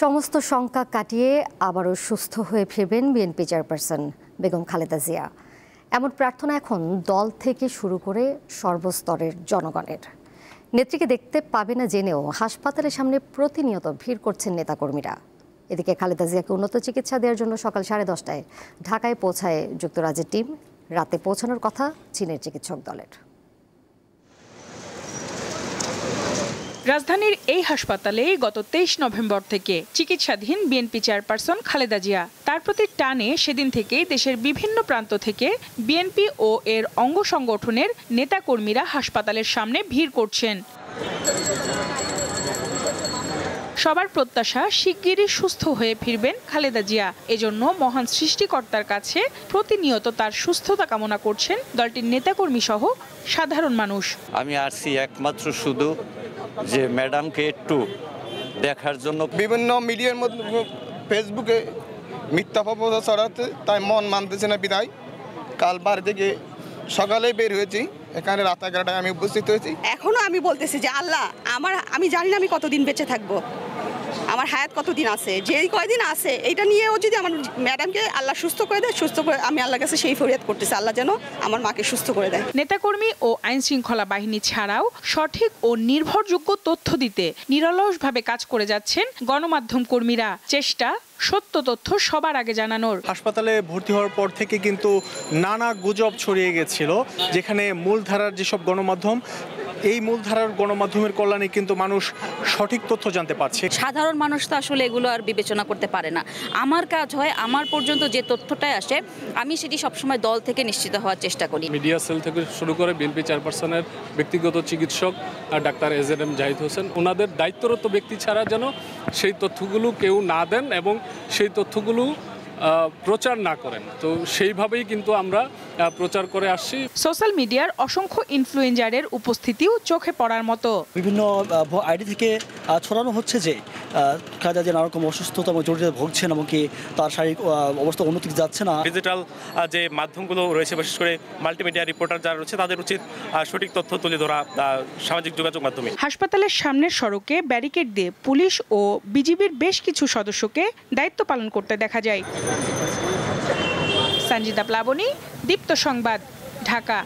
সমস্ত শঙ্কা কাটিয়ে আবারও সুস্থ হয়ে ফিরবেন বিএনপি চেয়ারপারসন বেগম খালেদা জিয়া। এমন প্রার্থনা এখন দল থেকে শুরু করে সর্বস্তরের জনগণের। নেত্রীকে দেখতে পাবে না জেনেও হাসপাতালের সামনে প্রতিনিয়ত ভিড় করছেন নেতাকর্মীরা। এদিকে খালেদা জিয়াকে উন্নত চিকিৎসা দেওয়ার জন্য সকাল 10:30টায় ঢাকায় পৌঁছায় যুক্তরাজ্যের টিম। রাতে পৌঁছানোর কথা চীনের চিকিৎসক দলের। রাজধানীর এই হাসপাতালে গত 23 নভেম্বর থেকে চিকিৎসাধীন বিএনপি চেয়ারপারসন খালেদা জিয়া। তার প্রতি টানে সেদিন থেকেই দেশের বিভিন্ন প্রান্ত থেকে বিএনপি ও এর অঙ্গ সংগঠনের নেতাকর্মীরা হাসপাতালের সামনে ভিড় করছেন। সবার প্রত্যাশা শিগগিরই সুস্থ হয়ে ফিরবেন খালেদা জিয়া। এজন্য মহান সৃষ্টিকর্তার কাছে প্রতিনিয়ত তার সুস্থতা কামনা করছেন দলটির নেতাকর্মী সহ সাধারণ মানুষ। আমি আসছি একমাত্র শুধু যে ম্যাডামকে একটু দেখার জন্য। বিভিন্ন মিডিয়ার মধ্যে ফেসবুকে মিথ্যা প্রচার ছড়াতে তাই মন মানতেছে না বিদায় কাল বাড়ি থেকে সকালে বের হয়েছি, এখানে রাত 11টায় আমি উপস্থিত হয়েছি। এখনো আমি বলতেছি যে আল্লাহ আমি জানি না আমি কতদিন বেঁচে থাকবো, আমার হায়াত কতদিন আছে, যেই কয়দিন আছে এইটা নিয়েও যদি আমার ম্যাডামকে আল্লাহ সুস্থ করে দেয়, সুস্থ করে আমি আল্লাহর কাছে সেই ফরিয়াদ করতেছি, আল্লাহ যেন আমার মাকে সুস্থ করে দেয়। নেতাকর্মী ও আইন শৃঙ্খলা বাহিনী ছাড়াও সঠিক ও নির্ভরযোগ্য তথ্য দিতে নিরলসভাবে কাজ করে যাচ্ছেন গণমাধ্যম কর্মীরা। চেষ্টা সত্য তথ্য সবার আগে জানানোর। হাসপাতালে ভর্তি হওয়ার পর থেকে কিন্তু নানা গুজব ছড়িয়ে গেছিল, যেখানে মূলধারার যেসব গণমাধ্যম, এই মূলধারার গণমাধ্যমের কল্যাণে কিন্তু মানুষ সঠিক তথ্য জানতে পারছে। সাধারণ মানুষ তো আসলে এগুলো আর বিবেচনা করতে পারে না। আমার কাজ হয় আমার পর্যন্ত যে তথ্যটাই আসে আমি সেটি সবসময় দল থেকে নিশ্চিত হওয়ার চেষ্টা করি। মিডিয়া সেল থেকে শুরু করে বিএনপি চেয়ারপারসনের ব্যক্তিগত চিকিৎসক ডাক্তার এজএম জাহিদ হোসেন, ওনাদের দায়িত্বরত ব্যক্তি ছাড়া যেন সেই তথ্যগুলো কেউ না দেন এবং সেই তথ্যগুলো প্রচার না করেন। তো সেইভাবেই কিন্তু আমরা প্রচার করে আসছি। সোশ্যাল মিডিয়ার অসংখ্য ইনফ্লুয়েঞ্জারের উপস্থিতিও চোখে পড়ার মতো। বিভিন্ন আইডি থেকে ছড়ানো হচ্ছে যে খালেদা জিয়া নানা রকম অসুস্থতা এবং জটিলতা ভুগছেন এবং কি তার শারীরিক অবস্থা উন্নতি যাচ্ছে না। ডিজিটাল যে মাধ্যমগুলো রয়েছে, বিশেষ করে মাল্টিমিডিয়া রিপোর্টার যারা রয়েছে, তাদের উচিত সঠিক তথ্য তুলে ধরা সামাজিক যোগাযোগ মাধ্যমে। হাসপাতালের সামনের সড়কে ব্যারিকেড দিয়ে পুলিশ ও বিজিবির বেশ কিছু সদস্যকে দায়িত্ব পালন করতে দেখা যায়। সঞ্জিতা প্লাবনী, দীপ্ত সংবাদ, ঢাকা।